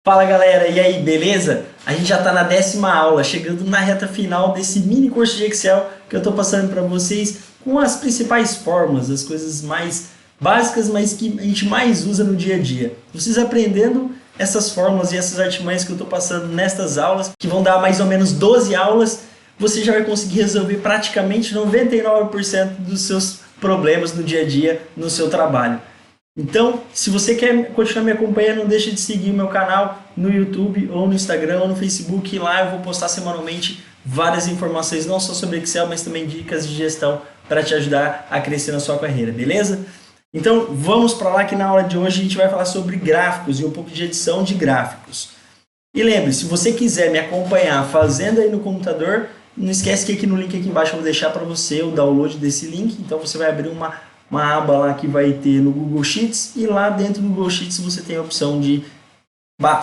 Fala galera, e aí, beleza? A gente já está na 10ª aula, chegando na reta final desse mini curso de Excel que eu estou passando para vocês com as principais formas, as coisas mais básicas, mas que a gente mais usa no dia a dia. Vocês aprendendo essas fórmulas e essas artimanhas que eu estou passando nestas aulas, que vão dar mais ou menos 12 aulas, você já vai conseguir resolver praticamente 99% dos seus problemas no dia a dia, no seu trabalho. Então, se você quer continuar me acompanhando, não deixe de seguir o meu canal no YouTube, ou no Instagram, ou no Facebook. E lá eu vou postar semanalmente várias informações, não só sobre Excel, mas também dicas de gestão para te ajudar a crescer na sua carreira, beleza? Então, vamos para lá que na aula de hoje a gente vai falar sobre gráficos e um pouco de edição de gráficos. E lembre, se você quiser me acompanhar fazendo aí no computador, não esquece que aqui no link aqui embaixo eu vou deixar para você o download desse link. Então você vai abrir uma aba lá que vai ter no Google Sheets, e lá dentro do Google Sheets você tem a opção de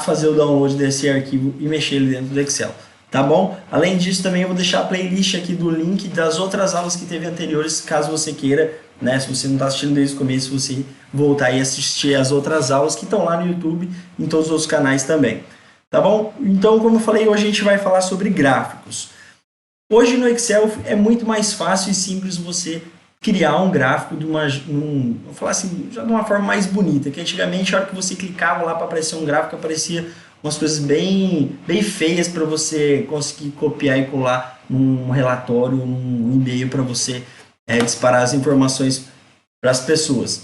fazer o download desse arquivo e mexer ele dentro do Excel, tá bom? Além disso, também eu vou deixar a playlist aqui do link das outras aulas que teve anteriores, caso você queira, né? Se você não está assistindo desde o começo, você voltar e assistir as outras aulas que estão lá no YouTube, em todos os outros canais também, tá bom? Então, como eu falei, hoje a gente vai falar sobre gráficos. Hoje no Excel é muito mais fácil e simples você criar um gráfico vou falar assim, já de uma forma mais bonita, que antigamente a hora que você clicava lá para aparecer um gráfico, aparecia umas coisas bem feias para você conseguir copiar e colar num relatório, num e-mail para você disparar as informações para as pessoas.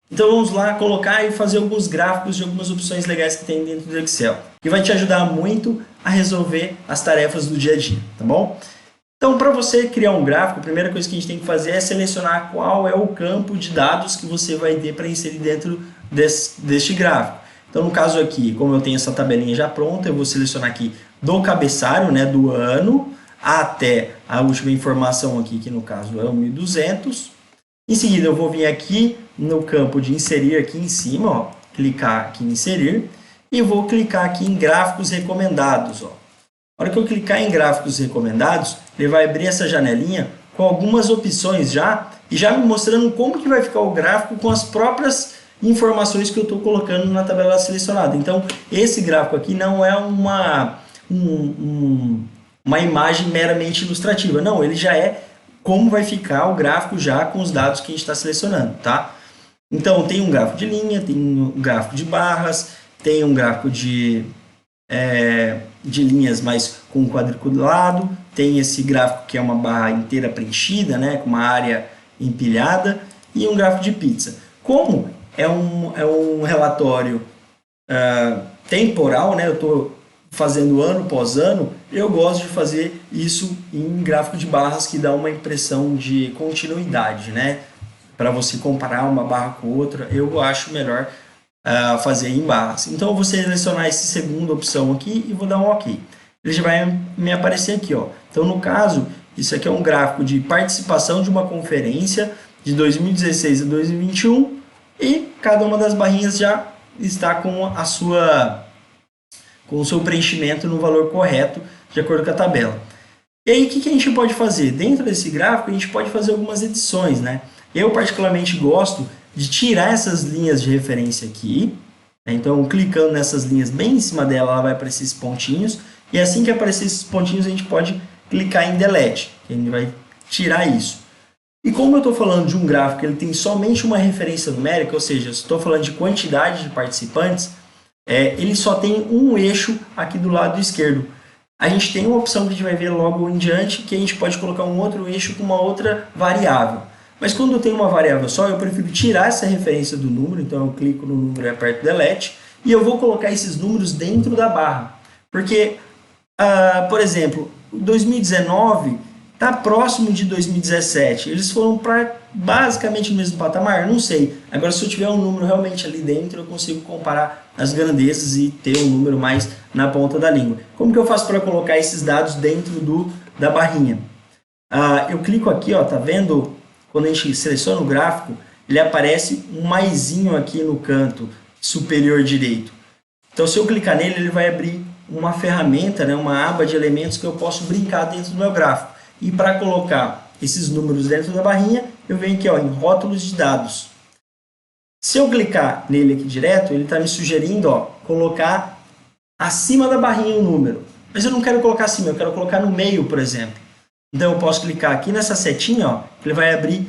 Então vamos lá colocar e fazer alguns gráficos de algumas opções legais que tem dentro do Excel, que vai te ajudar muito a resolver as tarefas do dia a dia, tá bom? Então, para você criar um gráfico, a primeira coisa que a gente tem que fazer é selecionar qual é o campo de dados que você vai ter para inserir dentro deste gráfico. Então, no caso aqui, como eu tenho essa tabelinha já pronta, eu vou selecionar aqui do cabeçalho, né, do ano, até a última informação aqui, que no caso é o 1200. Em seguida, eu vou vir aqui no campo de inserir aqui em cima, ó, clicar aqui em inserir, e vou clicar aqui em gráficos recomendados, ó. Na hora que eu clicar em gráficos recomendados, ele vai abrir essa janelinha com algumas opções e já me mostrando como que vai ficar o gráfico com as próprias informações que eu estou colocando na tabela selecionada. Então, esse gráfico aqui não é uma imagem meramente ilustrativa. Não, ele já é como vai ficar o gráfico já com os dados que a gente está selecionando, tá? Então, tem um gráfico de linha, tem um gráfico de barras, tem um gráfico de linhas mais com quadriculado, tem esse gráfico que é uma barra inteira preenchida, né, com uma área empilhada, e um gráfico de pizza. Como é um relatório temporal, né, eu estou fazendo ano após ano, eu gosto de fazer isso em gráfico de barras, que dá uma impressão de continuidade, né, para você comparar uma barra com outra, eu acho melhor fazer em barras. Então eu vou selecionar essa segunda opção aqui e vou dar um OK. Ele já vai me aparecer aqui, ó. Então no caso, isso aqui é um gráfico de participação de uma conferência de 2016 a 2021 e cada uma das barrinhas já está com o seu preenchimento no valor correto, de acordo com a tabela. E aí o que a gente pode fazer? Dentro desse gráfico a gente pode fazer algumas edições, né? Eu particularmente gosto de tirar essas linhas de referência aqui, né? Então clicando nessas linhas bem em cima dela, ela vai aparecer esses pontinhos, e assim que aparecer esses pontinhos a gente pode clicar em Delete, que a gente vai tirar isso. E como eu estou falando de um gráfico que ele tem somente uma referência numérica, ou seja, estou falando de quantidade de participantes, ele só tem um eixo aqui do lado esquerdo. A gente tem uma opção que a gente vai ver logo em diante, que a gente pode colocar um outro eixo com uma outra variável. Mas quando eu tenho uma variável só, eu prefiro tirar essa referência do número, então eu clico no número e aperto Delete, e eu vou colocar esses números dentro da barra. Porque, por exemplo, 2019 está próximo de 2017, eles foram para basicamente o mesmo patamar? Não sei. Agora, se eu tiver um número realmente ali dentro, eu consigo comparar as grandezas e ter um número mais na ponta da língua. Como que eu faço para colocar esses dados dentro da barrinha? Eu clico aqui, ó, tá vendo? Quando a gente seleciona o gráfico, ele aparece um maisinho aqui no canto superior direito. Então, se eu clicar nele, ele vai abrir uma ferramenta, né, uma aba de elementos que eu posso brincar dentro do meu gráfico. E para colocar esses números dentro da barrinha, eu venho aqui, ó, em rótulos de dados. Se eu clicar nele aqui direto, ele está me sugerindo, ó, colocar acima da barrinha o número. Mas eu não quero colocar acima, eu quero colocar no meio, por exemplo. Então eu posso clicar aqui nessa setinha, ó, ele vai abrir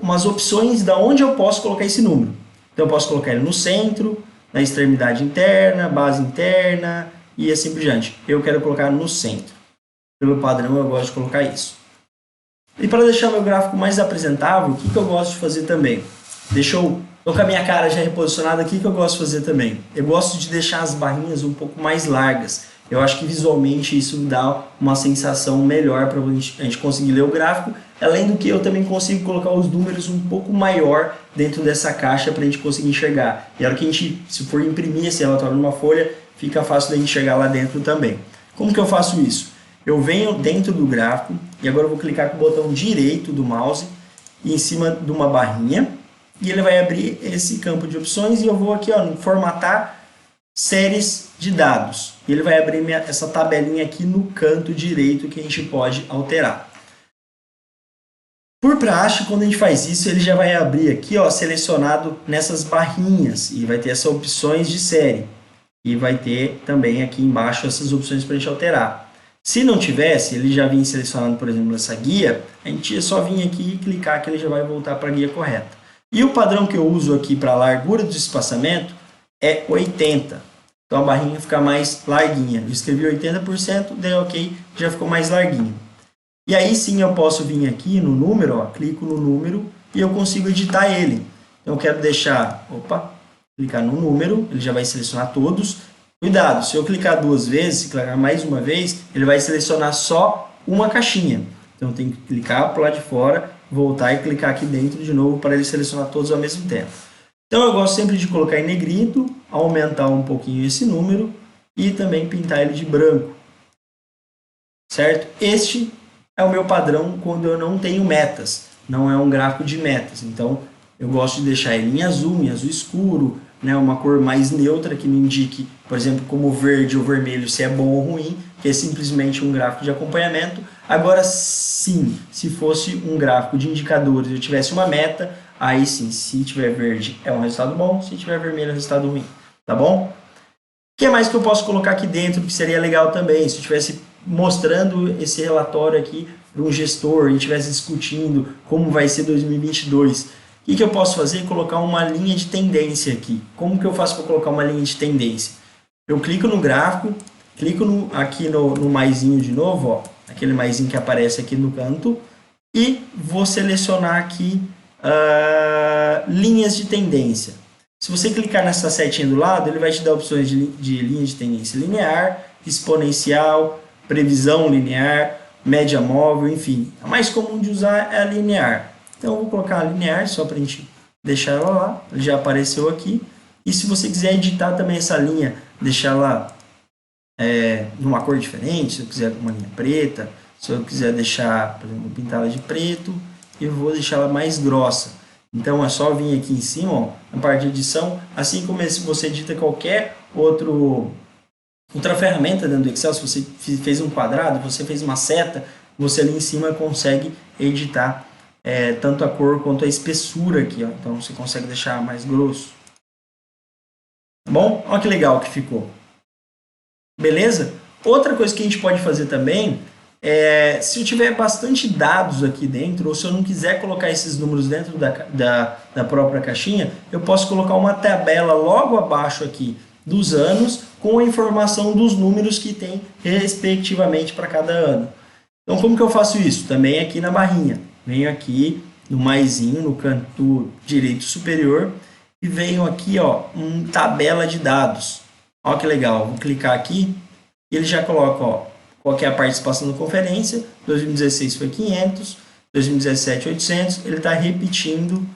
umas opções da onde eu posso colocar esse número. Então eu posso colocar ele no centro, na extremidade interna, base interna e assim por diante. Eu quero colocar no centro. Pelo padrão eu gosto de colocar isso. E para deixar meu gráfico mais apresentável, o que eu gosto de fazer também? Deixa eu tô com a minha cara já reposicionada aqui, que eu gosto de fazer também. Eu gosto de deixar as barrinhas um pouco mais largas. Eu acho que visualmente isso dá uma sensação melhor para a gente conseguir ler o gráfico. Além do que eu também consigo colocar os números um pouco maior dentro dessa caixa para a gente conseguir enxergar. E a hora que a gente, se for imprimir esse relatório numa folha, fica fácil de enxergar lá dentro também. Como que eu faço isso? Eu venho dentro do gráfico e agora eu vou clicar com o botão direito do mouse e em cima de uma barrinha. E ele vai abrir esse campo de opções e eu vou aqui, ó, em formatar séries de dados. E ele vai abrir essa tabelinha aqui no canto direito que a gente pode alterar. Por praxe, quando a gente faz isso, ele já vai abrir aqui, ó, selecionado nessas barrinhas e vai ter essas opções de série. E vai ter também aqui embaixo essas opções para a gente alterar. Se não tivesse, ele já vinha selecionado, por exemplo, essa guia, a gente só vinha aqui e clicar que ele já vai voltar para a guia correta. E o padrão que eu uso aqui para a largura do espaçamento é 80. Então a barrinha fica mais larguinha. Eu escrevi 80%, dei OK, já ficou mais larguinho. E aí sim eu posso vir aqui no número, ó, clico no número e eu consigo editar ele. Então eu quero deixar, clicar no número, ele já vai selecionar todos. Cuidado, se eu clicar duas vezes, se clicar mais uma vez, ele vai selecionar só uma caixinha. Então eu tenho que clicar para o lado de fora, voltar e clicar aqui dentro de novo para ele selecionar todos ao mesmo tempo. Então eu gosto sempre de colocar em negrito, aumentar um pouquinho esse número e também pintar ele de branco. Certo? Este é o meu padrão quando eu não tenho metas, não é um gráfico de metas. Então eu gosto de deixar ele em azul escuro, né, uma cor mais neutra que me indique, por exemplo, como verde ou vermelho, se é bom ou ruim, que é simplesmente um gráfico de acompanhamento. Agora sim, se fosse um gráfico de indicadores, eu tivesse uma meta, aí sim, se tiver verde é um resultado bom, se tiver vermelho é um resultado ruim, tá bom? O que mais que eu posso colocar aqui dentro que seria legal também, se eu estivesse mostrando esse relatório aqui para um gestor, a gente estivesse discutindo como vai ser 2022, o que eu posso fazer? Colocar uma linha de tendência aqui. Como que eu faço para colocar uma linha de tendência? Eu clico no gráfico, clico aqui no maisinho de novo, ó, aquele maisinho que aparece aqui no canto, e vou selecionar aqui linhas de tendência. Se você clicar nessa setinha do lado, ele vai te dar opções de linha de tendência linear, exponencial, previsão linear, média móvel, enfim. A mais comum de usar é a linear. Então eu vou colocar a linear só para a gente deixar ela lá, ele já apareceu aqui. E se você quiser editar também essa linha, deixar ela numa cor diferente, se eu quiser com uma linha preta, se eu quiser deixar, por exemplo, pintá-la de preto, eu vou deixar ela mais grossa. Então é só vir aqui em cima, ó, na parte de edição, assim como se você edita qualquer outra ferramenta dentro do Excel, se você fez um quadrado, você fez uma seta, você ali em cima consegue editar tanto a cor quanto a espessura aqui, ó. Então você consegue deixar mais grosso. Tá bom? Olha que legal que ficou. Beleza? Outra coisa que a gente pode fazer também se eu tiver bastante dados aqui dentro, ou se eu não quiser colocar esses números dentro da própria caixinha, eu posso colocar uma tabela logo abaixo aqui dos anos com a informação dos números que tem respectivamente para cada ano. Então como que eu faço isso? Também aqui na barrinha. Venho aqui no maisinho, no canto direito superior, e venho aqui, ó, tabela de dados. Olha que legal, vou clicar aqui, e ele já coloca, ó, qual que é a participação da conferência. 2016 foi 500, 2017 800, ele está repetindo,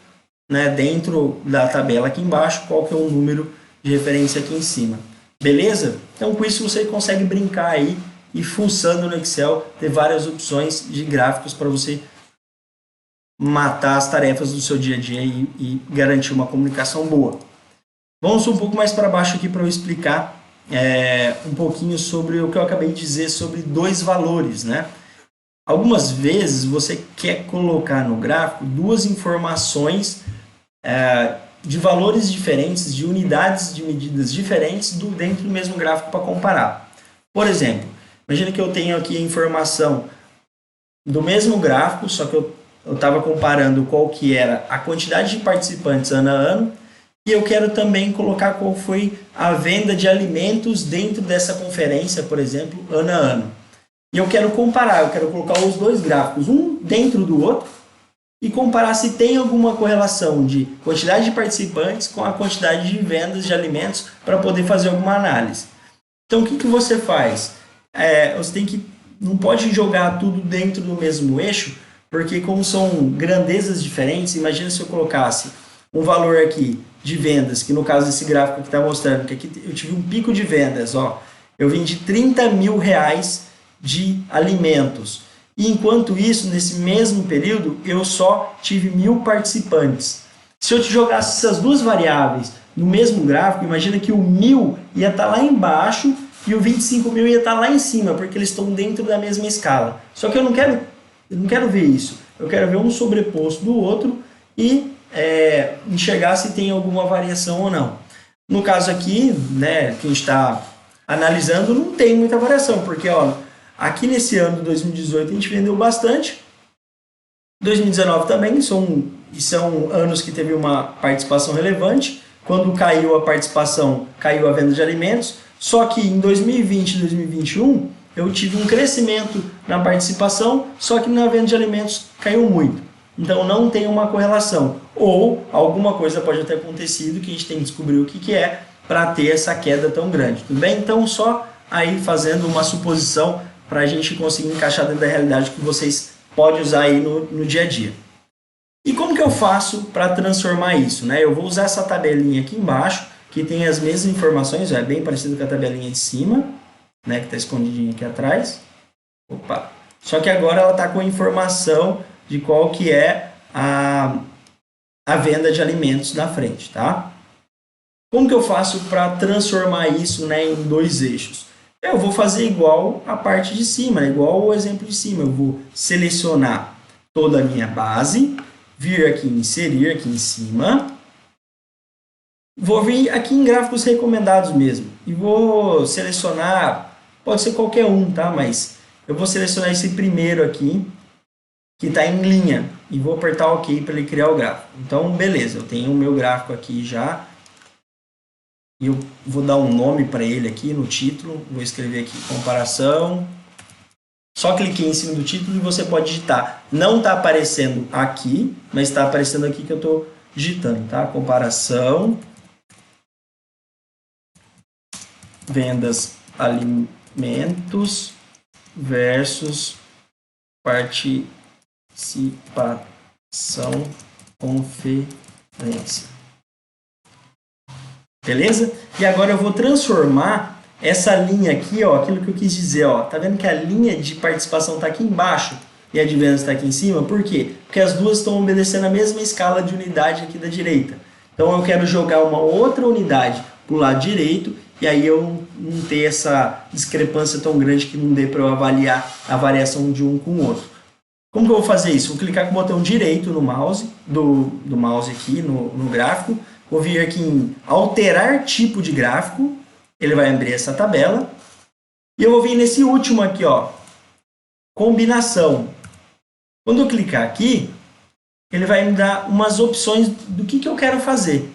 né, dentro da tabela aqui embaixo, qual que é o número de referência aqui em cima. Beleza? Então com isso você consegue brincar aí e fuçando no Excel, ter várias opções de gráficos para você matar as tarefas do seu dia a dia e garantir uma comunicação boa. Vamos um pouco mais para baixo aqui para eu explicar um pouquinho sobre o que eu acabei de dizer sobre dois valores, né? Algumas vezes você quer colocar no gráfico duas informações de valores diferentes, de unidades de medidas diferentes dentro do mesmo gráfico para comparar. Por exemplo, imagina que eu tenho aqui a informação do mesmo gráfico, só que eu estava comparando qual que era a quantidade de participantes ano a ano, e eu quero também colocar qual foi a venda de alimentos dentro dessa conferência, por exemplo, ano a ano. E eu quero comparar, eu quero colocar os dois gráficos, um dentro do outro, e comparar se tem alguma correlação de quantidade de participantes com a quantidade de vendas de alimentos para poder fazer alguma análise. Então, o que você faz? Você tem que, não pode jogar tudo dentro do mesmo eixo, porque como são grandezas diferentes, imagina se eu colocasse um valor aqui de vendas, que no caso desse gráfico que está mostrando, que aqui eu tive um pico de vendas, ó, eu vendi 30 mil reais de alimentos. E enquanto isso, nesse mesmo período, eu só tive 1000 participantes. Se eu te jogasse essas duas variáveis no mesmo gráfico, imagina que o 1000 ia estar lá embaixo e o 25 mil ia estar lá em cima, porque eles estão dentro da mesma escala. Só que eu não quero ver isso. Eu quero ver um sobreposto do outro e enxergar se tem alguma variação ou não. No caso aqui, né, que a gente está analisando, não tem muita variação, porque ó, aqui nesse ano de 2018 a gente vendeu bastante, 2019 também, são anos que teve uma participação relevante. Quando caiu a participação, caiu a venda de alimentos, só que em 2020 e 2021 eu tive um crescimento na participação, só que na venda de alimentos caiu muito. Então não tem uma correlação. Ou alguma coisa pode ter acontecido que a gente tem que descobrir o que é para ter essa queda tão grande. Tudo bem? Então só aí fazendo uma suposição para a gente conseguir encaixar dentro da realidade que vocês podem usar aí no dia a dia. E como que eu faço para transformar isso? Né? Eu vou usar essa tabelinha aqui embaixo, que tem as mesmas informações, é bem parecido com a tabelinha de cima, né, que está escondidinha aqui atrás. Opa! Só que agora ela está com a informação de qual que é a venda de alimentos na frente, tá? Como que eu faço para transformar isso, né, em dois eixos? Eu vou fazer igual a parte de cima, igual o exemplo de cima. Eu vou selecionar toda a minha base, vir aqui em inserir aqui em cima, vou vir aqui em gráficos recomendados mesmo e vou selecionar, pode ser qualquer um, tá? Mas eu vou selecionar esse primeiro aqui, que está em linha, e vou apertar OK para ele criar o gráfico. Então, beleza, eu tenho o meu gráfico aqui já, e eu vou dar um nome para ele aqui no título, vou escrever aqui comparação, só cliquei em cima do título e você pode digitar. Não está aparecendo aqui, mas está aparecendo aqui que eu estou digitando, tá? Comparação, vendas alimentos versus participação conferência. Beleza? E agora eu vou transformar essa linha aqui, ó, aquilo que eu quis dizer, ó. Tá vendo que a linha de participação está aqui embaixo e a de vendas está aqui em cima? Por quê? Porque as duas estão obedecendo a mesma escala de unidade aqui da direita. Então eu quero jogar uma outra unidade para o lado direito e aí eu não ter essa discrepância tão grande que não dê para eu avaliar a variação de um com o outro. Como que eu vou fazer isso? Vou clicar com o botão direito no mouse, do mouse aqui no gráfico. Vou vir aqui em alterar tipo de gráfico. Ele vai abrir essa tabela. E eu vou vir nesse último aqui, ó, combinação. Quando eu clicar aqui, ele vai me dar umas opções do que eu quero fazer.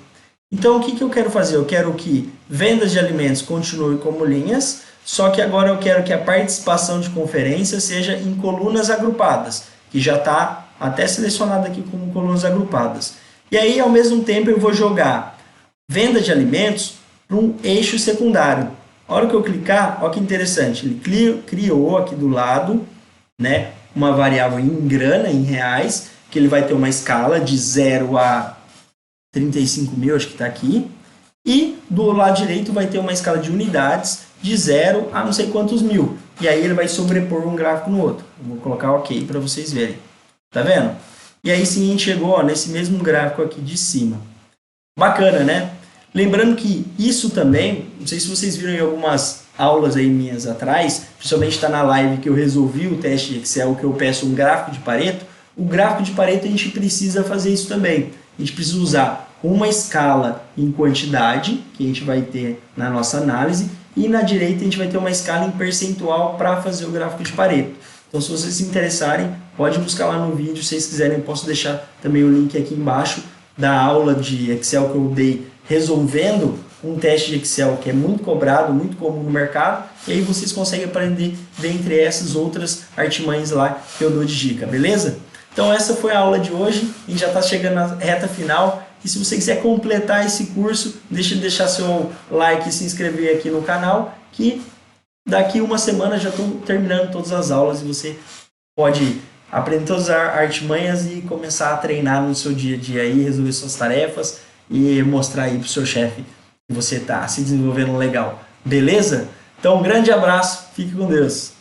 Então, o que eu quero fazer? Eu quero que vendas de alimentos continuem como linhas, só que agora eu quero que a participação de conferência seja em colunas agrupadas, que já está até selecionado aqui como colunas agrupadas. E aí, ao mesmo tempo, eu vou jogar venda de alimentos para um eixo secundário. A hora que eu clicar, olha que interessante, ele criou aqui do lado, né, uma variável em grana, em reais, que ele vai ter uma escala de 0 a 35 mil, acho que está aqui. E do lado direito vai ter uma escala de unidades de 0 a não sei quantos mil. E aí ele vai sobrepor um gráfico no outro. Eu vou colocar OK para vocês verem. Tá vendo? E aí sim a gente chegou, ó, nesse mesmo gráfico aqui de cima. Bacana, né? Lembrando que isso também, não sei se vocês viram em algumas aulas aí minhas atrás, principalmente está na live que eu resolvi o teste de Excel, que eu peço um gráfico de Pareto. O gráfico de Pareto a gente precisa fazer isso também. A gente precisa usar uma escala em quantidade, que a gente vai ter na nossa análise, e na direita a gente vai ter uma escala em percentual para fazer o gráfico de Pareto. Então, se vocês se interessarem, pode buscar lá no vídeo, se vocês quiserem, eu posso deixar também o link aqui embaixo da aula de Excel que eu dei resolvendo um teste de Excel que é muito cobrado, muito comum no mercado, e aí vocês conseguem aprender dentre essas outras artimanhas lá que eu dou de dica, beleza? Então essa foi a aula de hoje, a gente já está chegando na reta final, e se você quiser completar esse curso, deixa de deixar seu like e se inscrever aqui no canal, que daqui uma semana já estou terminando todas as aulas e você pode aprender todas as artimanhas e começar a treinar no seu dia a dia aí, resolver suas tarefas e mostrar aí para o seu chefe que você está se desenvolvendo legal. Beleza? Então um grande abraço, fique com Deus.